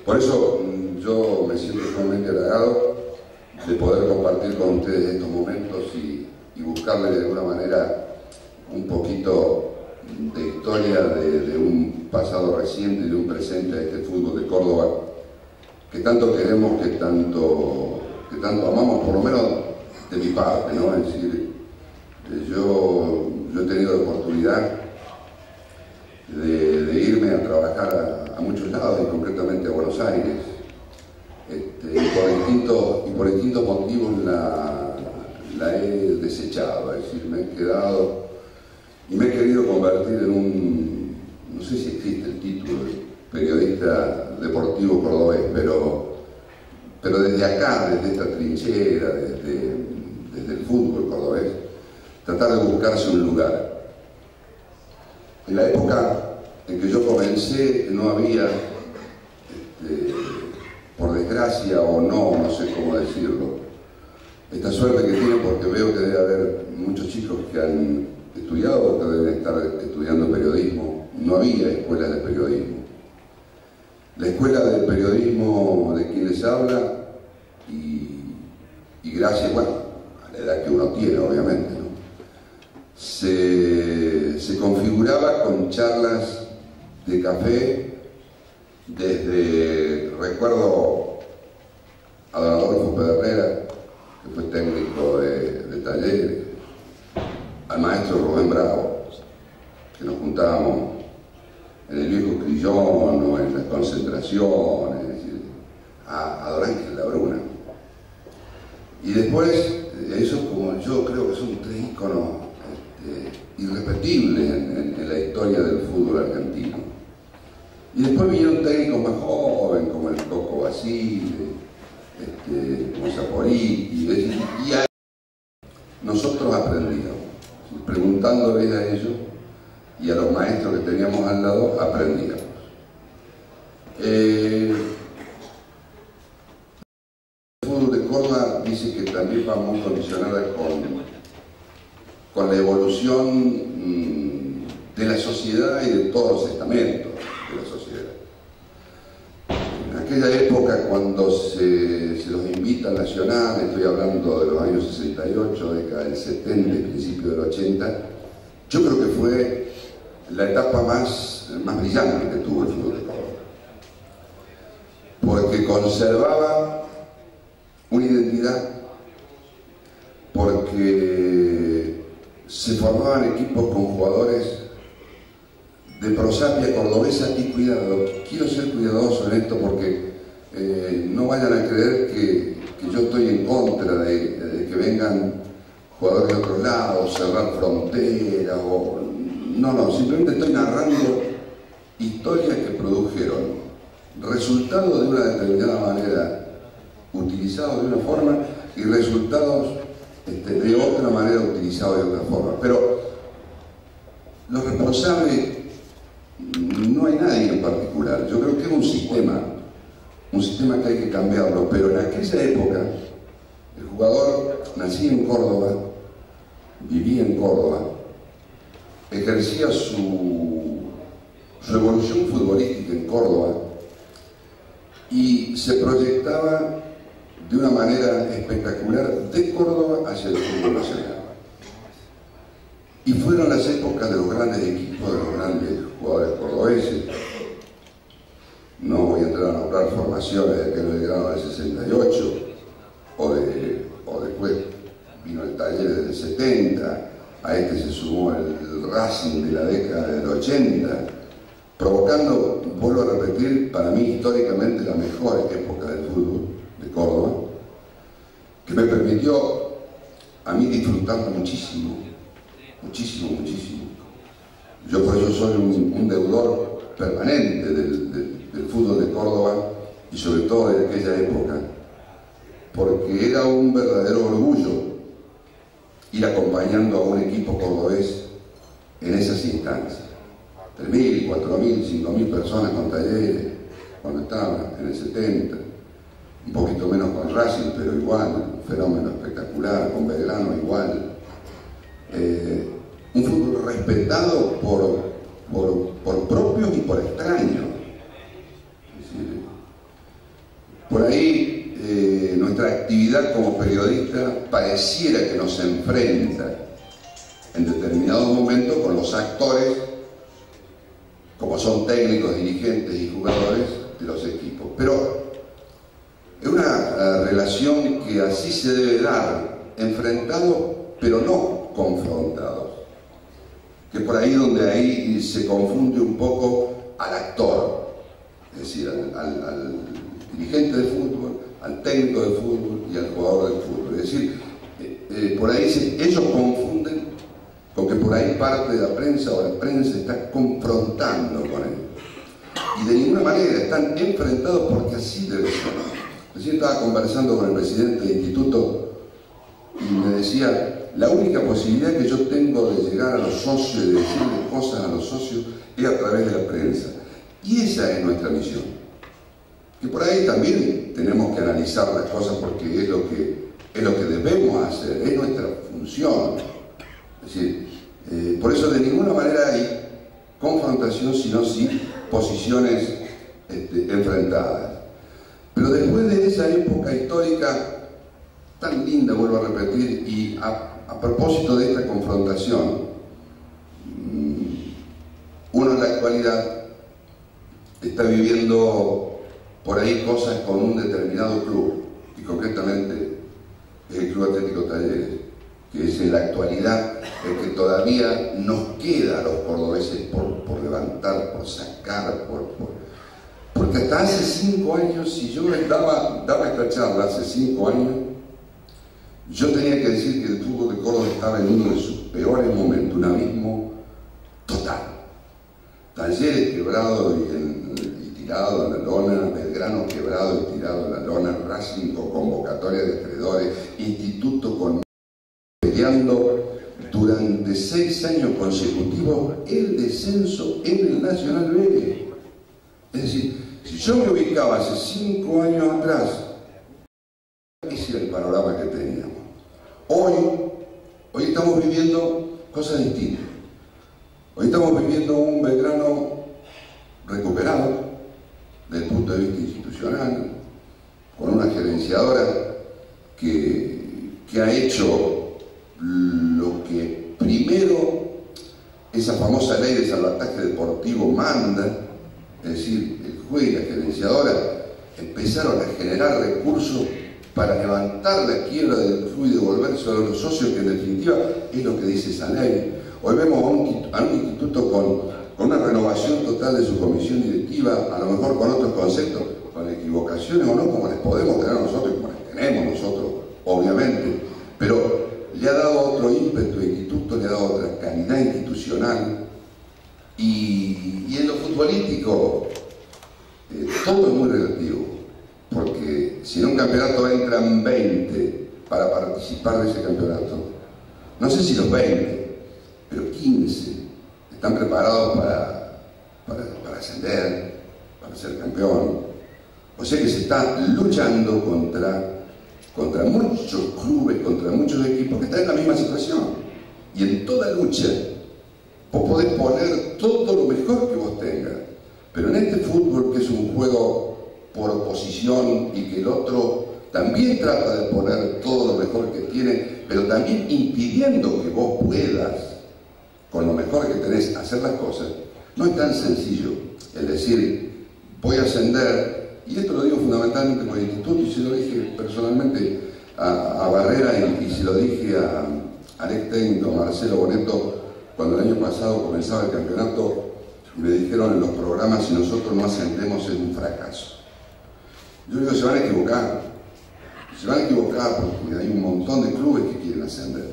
Por eso yo me siento sumamente halagado de poder compartir con ustedes estos momentos y buscarle de alguna manera un poquito de historia de un pasado reciente y de un presente a este fútbol de Córdoba que tanto queremos, que tanto amamos, por lo menos de mi parte, ¿no? Es decir, yo he tenido la oportunidad de irme a trabajar a muchos lados y concretamente a Buenos Aires, y por distintos motivos la he desechado, es decir, me he quedado y me he querido convertir en un, no sé si existe el título de periodista deportivo cordobés, pero desde acá, desde esta trinchera, desde el fútbol cordobés, tratar de buscarse un lugar. En la época en que yo comencé no había, por desgracia o no sé cómo decirlo, esta suerte que tienen, porque veo que debe haber muchos chicos que han estudiado, que deben estar estudiando periodismo. No había escuelas de periodismo. La escuela de periodismo de quien les habla, y gracias, bueno, a la edad que uno tiene, obviamente, ¿no? Se configuraba con charlas de café desde, recuerdo a don Adolfo Pedernera, que fue técnico de Talleres, al maestro Rubén Bravo, que nos juntábamos en el viejo Crillón o en las concentraciones, es decir, a don Ángel Labruna. Y después, eso como yo creo que son tres íconos irrepetibles en la historia del fútbol argentino. Y después vinieron técnicos más jóvenes, como el Coco Basile, como Saporiti, y ahí nosotros aprendíamos, preguntándoles a ellos y a los maestros que teníamos al lado, aprendíamos. El fútbol de Córdoba dice que también va muy condicionada con la evolución de la sociedad y de todos los estamentos de la sociedad. En aquella época, cuando se los invita al Nacional, estoy hablando de los años 68, década del 70 y principio del 80, yo creo que fue la etapa más brillante que tuvo el fútbol de Córdoba, porque conservaba una identidad, porque se formaban equipos con jugadores de prosapia cordobesa. Y cuidado, quiero ser cuidadoso en esto porque no vayan a creer que yo estoy en contra de que vengan jugadores de otros lados, cerrar fronteras o... No, simplemente estoy narrando historias que produjeron resultados de una determinada manera, utilizados de una forma, y resultados de otra manera, utilizados de otra forma. Pero los responsables, no hay nadie en particular. Yo creo que es un sistema que hay que cambiarlo, pero en aquella época el jugador nacía en Córdoba, vivía en Córdoba, ejercía su evolución futbolística en Córdoba y se proyectaba de una manera espectacular de Córdoba hacia el fútbol nacional. Y fueron las épocas de los grandes equipos, de los grandes jugadores cordobeses. No voy a entrar a nombrar formaciones de aquel Belgrano del 68, o después vino el Talleres del 70, a este se sumó el Racing de la década del 80, provocando, vuelvo a repetir, para mí históricamente la mejor época del fútbol de Córdoba, que me permitió a mí disfrutarlo muchísimo. Yo por eso soy un deudor permanente del fútbol de Córdoba y sobre todo de aquella época, porque era un verdadero orgullo ir acompañando a un equipo cordobés en esas instancias. 3.000, 4.000, 5.000 personas con Talleres, cuando estaban en el 70, un poquito menos con Racing, pero igual, un fenómeno espectacular, con Belgrano igual. Un fútbol respetado por propios y por extraños. Es decir, por ahí nuestra actividad como periodista pareciera que nos enfrenta en determinados momentos con los actores, como son técnicos, dirigentes y jugadores de los equipos. Pero es una relación que así se debe dar, enfrentados pero no confrontados, que por ahí donde ahí se confunde un poco al actor, es decir, al dirigente de fútbol, al técnico de fútbol y al jugador del fútbol. Es decir, por ahí ellos confunden con que por ahí parte de la prensa o la prensa está confrontando con él. Y de ninguna manera están enfrentados, porque así debe ser. Recién estaba conversando con el presidente del instituto y me decía, la única posibilidad que yo tengo de llegar a los socios y de decirle cosas a los socios es a través de la prensa. Y esa es nuestra misión. Que por ahí también tenemos que analizar las cosas, porque es lo que debemos hacer, es nuestra función. Es decir, por eso de ninguna manera hay confrontación, sino sí posiciones enfrentadas. Pero después de esa época histórica tan linda, vuelvo a repetir, y a propósito de esta confrontación, uno en la actualidad está viviendo por ahí cosas con un determinado club, y concretamente es el Club Atlético Talleres, que es en la actualidad el que todavía nos queda a los cordobeses por levantar, por sacar, porque hasta hace 5 años, si yo daba esta charla hace 5 años, yo tenía que decir que el fútbol de Córdoba estaba en uno de sus peores momentos, un abismo total. Talleres quebrado y tirado en la lona, Belgrano quebrado y tirado en la lona, Racing con convocatoria de acreedores, Instituto con peleando durante 6 años consecutivos el descenso en el Nacional B. Es decir, si yo me ubicaba hace 5 años atrás, ese era el panorama que teníamos. Hoy estamos viviendo cosas distintas. Hoy estamos viviendo un Belgrano recuperado desde el punto de vista institucional, con una gerenciadora que ha hecho lo que primero esa famosa ley de salvataje deportivo manda, es decir, el juez y la gerenciadora empezaron a generar recursos para levantar la quiebra del club y devolverse a los socios, que en definitiva es lo que dice esa ley. Hoy vemos a un instituto con una renovación total de su comisión directiva, a lo mejor con otros conceptos, con equivocaciones o no, como les podemos tener nosotros, como les tenemos nosotros, obviamente, pero le ha dado otro ímpetu al instituto, le ha dado otra calidad institucional, y en lo futbolístico todo es muy relativo, porque si en un campeonato entran 20 para participar de ese campeonato, no sé si los 20, pero 15 están preparados para ascender, para ser campeón. O sea que se está luchando contra muchos clubes, contra muchos equipos que están en la misma situación. Y en toda lucha vos podés poner todo lo mejor que vos tengas, pero en este fútbol, que es un juego por oposición y que el otro también trata de poner todo lo mejor que tiene, pero también impidiendo que vos puedas, con lo mejor que tenés, hacer las cosas, no es tan sencillo el decir voy a ascender. Y esto lo digo fundamentalmente por el instituto, y se lo dije personalmente a Barrera, y se lo dije al ex técnico Marcelo Boneto cuando el año pasado comenzaba el campeonato y me dijeron en los programas: si nosotros no ascendemos es un fracaso. Yo digo, se van a equivocar porque hay un montón de clubes que quieren ascender,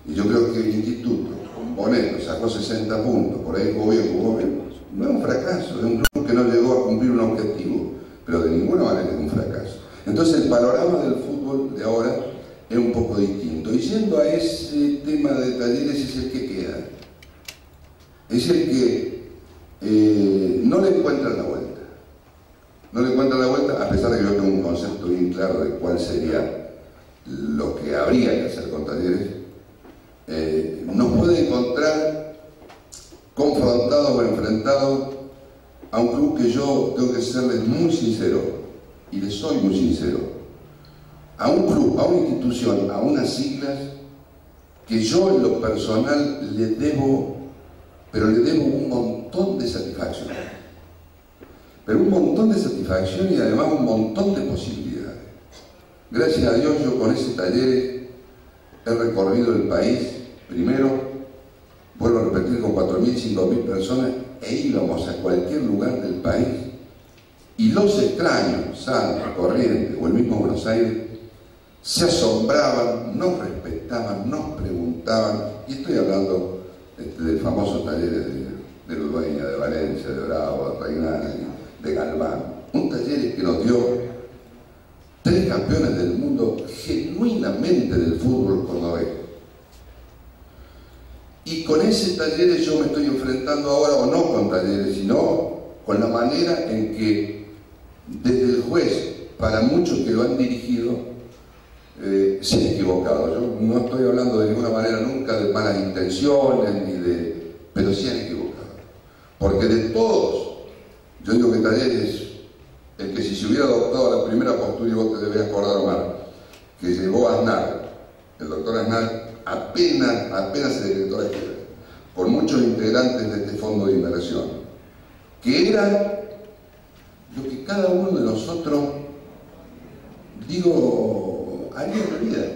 y yo creo que el instituto con Boneto sacó 60 puntos, por ahí jugó bien, no es un fracaso, es un club que no llegó a cumplir un objetivo, pero de ninguna manera es un fracaso. Entonces el panorama del fútbol de ahora es un poco distinto, y yendo a ese tema de Talleres, es el que queda, es el que no le encuentran la vuelta. No le encuentran la vuelta, a pesar de que yo tengo un concepto bien claro de cuál sería lo que habría que hacer con Talleres. Nos puede encontrar confrontados o enfrentados a un club que yo tengo que serles muy sincero, y les soy muy sincero, a un club, a una institución, a unas siglas, que yo en lo personal le debo, pero le debo un montón de satisfacción. Pero un montón de satisfacción y además un montón de posibilidades. Gracias a Dios yo con ese taller he recorrido el país, primero, vuelvo a repetir, con 4.000, 5.000 personas, e íbamos a cualquier lugar del país, y los extraños, Salta, Corrientes o el mismo Buenos Aires, se asombraban, nos respetaban, nos preguntaban, y estoy hablando del famoso taller de Ludueña, de Valencia, de Bravo, de Reynana, de Galván, un taller que nos dio 3 campeones del mundo genuinamente del fútbol cordobés. Y con ese taller yo me estoy enfrentando ahora, o no con talleres, sino con la manera en que desde el juez, para muchos que lo han dirigido, se han equivocado. Yo no estoy hablando de ninguna manera nunca de malas intenciones, pero se han equivocado. Porque de todos, yo digo que Talleres, el que si se hubiera adoptado la primera postura, y vos te debes acordar, Omar, que llevó a Aznar, el doctor Aznar, apenas se decretó la quiebra, por muchos integrantes de este fondo de inversión, que era lo que cada uno de nosotros, digo, haría en la vida.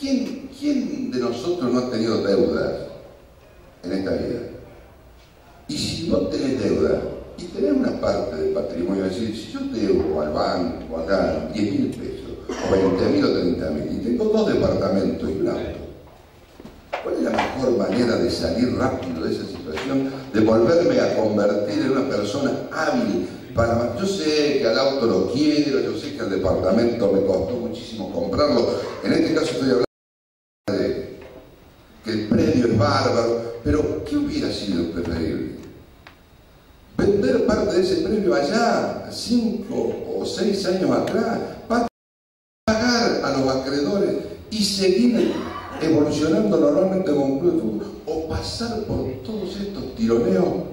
¿Quién de nosotros no ha tenido deudas en esta vida? Y si no tenés deuda y tenés una parte del patrimonio, es decir, si yo te debo al banco acá 10.000 pesos, o 20.000 o 30.000, y tengo 2 departamentos y un auto, ¿cuál es la mejor manera de salir rápido de esa situación, de volverme a convertir en una persona hábil? Yo sé que al auto lo quiero, yo sé que al departamento me costó muchísimo comprarlo, en este caso estoy hablando de que el predio es bárbaro, pero ¿qué hubiera sido preferible? Vender parte de ese predio allá, 5 o 6 años atrás, pagar a los acreedores y seguir evolucionando normalmente como un club de fútbol, o pasar por todos estos tironeos.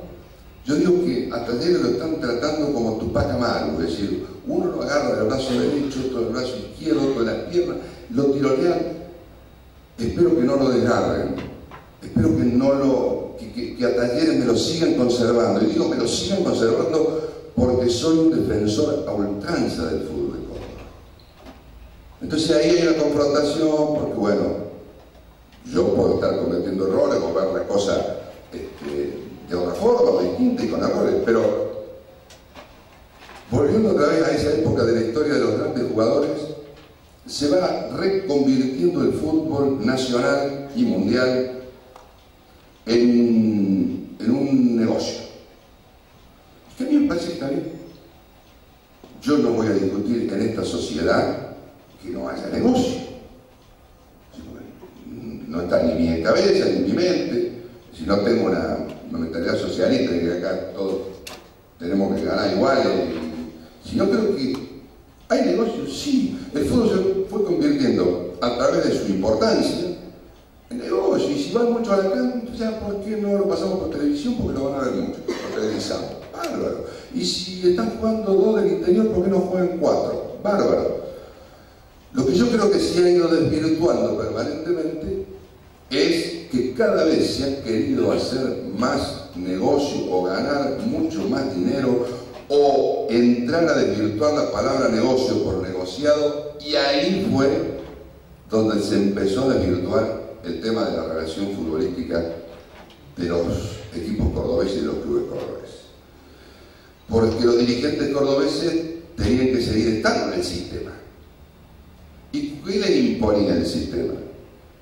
Yo digo que a Talleres lo están tratando como Tupac Amaru, es decir, uno lo agarra del brazo derecho, otro del brazo izquierdo, otro de las piernas, lo tironean. Espero que no lo desgarren, espero que no que a Talleres me lo sigan conservando, y digo que lo sigan conservando porque soy un defensor a ultranza del fútbol de Córdoba. Entonces ahí hay una confrontación, porque bueno, yo puedo estar cometiendo errores o ver la cosa de otra forma o distinta y con errores, pero volviendo otra vez a esa época de la historia de los grandes jugadores, se va reconvirtiendo el fútbol nacional y mundial en un negocio. Que a mí me parece que está bien. Yo no voy a discutir en esta sociedad que no haya negocio. No está ni mi cabeza ni mi mente. Si no tengo una mentalidad socialista de que acá todos tenemos que ganar igual, si no, creo que hay negocios, sí. El fútbol se fue convirtiendo a través de su importancia en negocio, y si van mucho a la cancha, ya ¿por qué no lo pasamos por televisión? Porque lo van a ver mucho, lo televisamos, bárbaro. Y si están jugando 2 del interior, ¿por qué no juegan 4? Bárbaro. Lo que yo creo que se ha ido desvirtuando permanentemente es que cada vez se ha querido hacer más negocio o ganar mucho más dinero, o entrar a desvirtuar la palabra negocio por negociado, y ahí fue donde se empezó a desvirtuar el tema de la relación futbolística de los equipos cordobeses y de los clubes cordobeses. Porque los dirigentes cordobeses tenían que seguir estando en el sistema. ¿Y qué le imponía el sistema?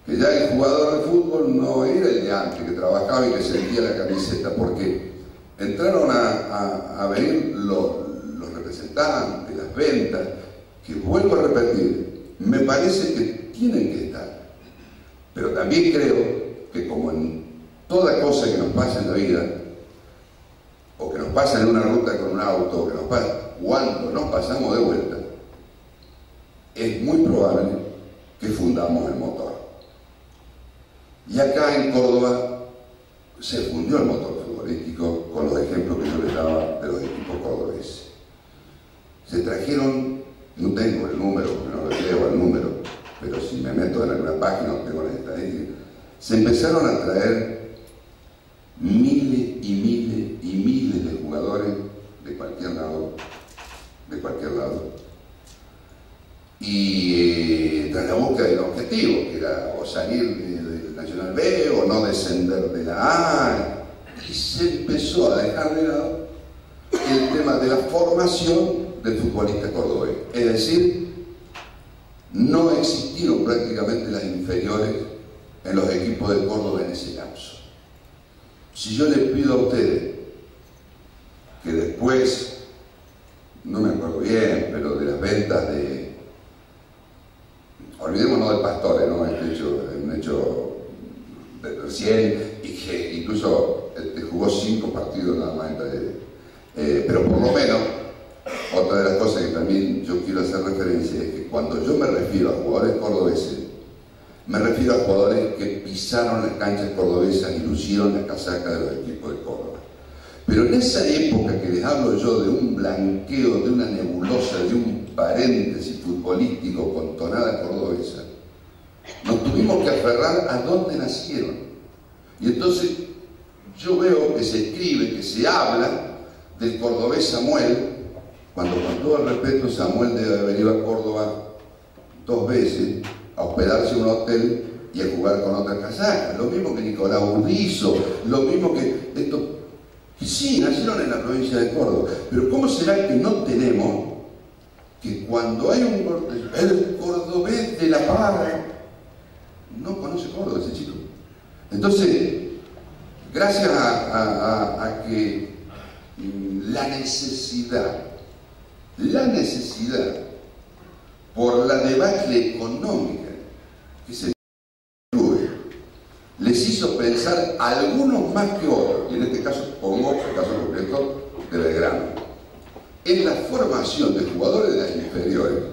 Que ya el jugador de fútbol no era el de antes, que trabajaba y que sentía la camiseta, porque entraron a venir los representantes, las ventas, que vuelvo a repetir, me parece que tienen que estar. Pero también creo que, como en toda cosa que nos pasa en la vida, o que nos pasa en una ruta con un auto, o que nos pasa cuando nos pasamos de vuelta, es muy probable que fundamos el motor. Y acá en Córdoba se fundió el motor futbolístico con los ejemplos que yo les daba de los equipos cordobeses. se trajeron, no tengo el número, no lo llevo el número, pero si me meto en alguna página tengo las estadísticas, se empezaron a traer miles y miles y miles de jugadores de cualquier lado, y tras la búsqueda del objetivo, que era o salir del Nacional B o no descender de la A, y se empezó a dejar de lado el tema de la formación del futbolista cordobés. Es decir, no existieron prácticamente las inferiores en los equipos de Córdoba en ese lapso. Si yo les pido a ustedes que después, no me acuerdo bien, pero de las ventas de, olvidémonos del Pastore, ¿no? Un hecho de recién, y que incluso jugó 5 partidos nada más, pero por lo menos, otra de las cosas que también yo quiero hacer referencia es que cuando yo me refiero a jugadores cordobeses, me refiero a jugadores que pisaron las canchas cordobesas y lucieron la casaca de los equipos de Córdoba. Pero en esa época que les hablo yo de un blanqueo, de una nebulosa, de un paréntesis futbolístico con tonada cordobesa, nos tuvimos que aferrar a dónde nacieron. Y entonces yo veo que se escribe, que se habla del cordobés Samuel, cuando con todo el respeto Samuel debe haber ido a Córdoba 2 veces a hospedarse en un hotel y a jugar con otra casaca, lo mismo que Nicolás Urdizo, lo mismo que esto, que sí, nacieron en la provincia de Córdoba, pero ¿cómo será que no tenemos que cuando hay el cordobés de La Parra, no conoce Córdoba ese chico? Entonces, gracias a que la necesidad por la debacle económica que se tuve, les hizo pensar algunos más que otros, y en este caso pongo el caso concreto de Belgrano, en la formación de jugadores de las inferiores.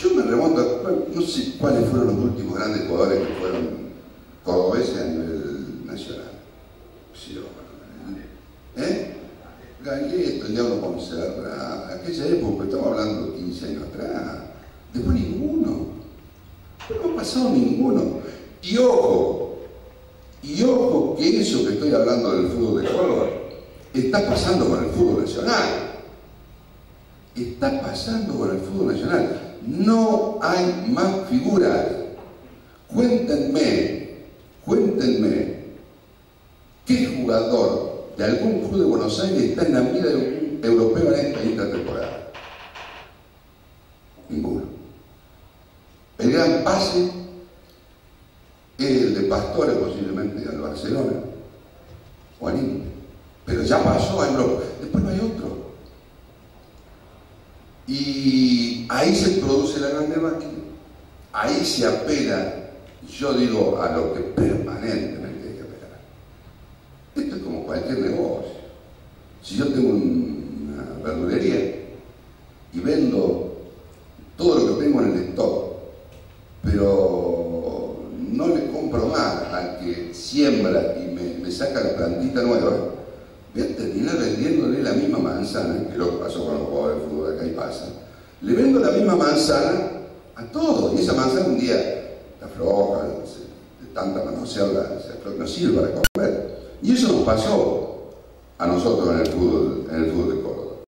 Yo me remonto a, no sé cuáles fueron los últimos grandes jugadores que fueron cordobeses a nivel nacional. Galleto, el Diablo Ponserra, aquella época, estamos hablando de 15 años atrás. Después ninguno. No ha pasado ninguno. Y ojo que eso que estoy hablando del fútbol de Córdoba está pasando con el fútbol nacional. Está pasando con el fútbol nacional. No hay más figuras. Cuéntenme, ¿qué jugador de algún club de Buenos Aires está en la mira de un europeo en esta temporada? Ninguno. El gran pase es el de Pastore, posiblemente al Barcelona o al Inter, pero ya pasó a Europa, después no hay otro. Y ahí se produce la gran debacle, ahí se apela, yo digo, a lo que permanentemente hay que apelar. Esto es como cualquier negocio. Si yo tengo una verdulería y vendo todo lo que tengo en el stock, pero no le compro más al que siembra y me saca la plantita nueva, voy a terminar vendiéndole la misma manzana, que es lo que pasó con los jugadores de fútbol acá y pasa. Le vendo la misma manzana a todos, y esa manzana un día está floja, de tanta manosearla, no sirve para comer. Y eso nos pasó a nosotros en el fútbol de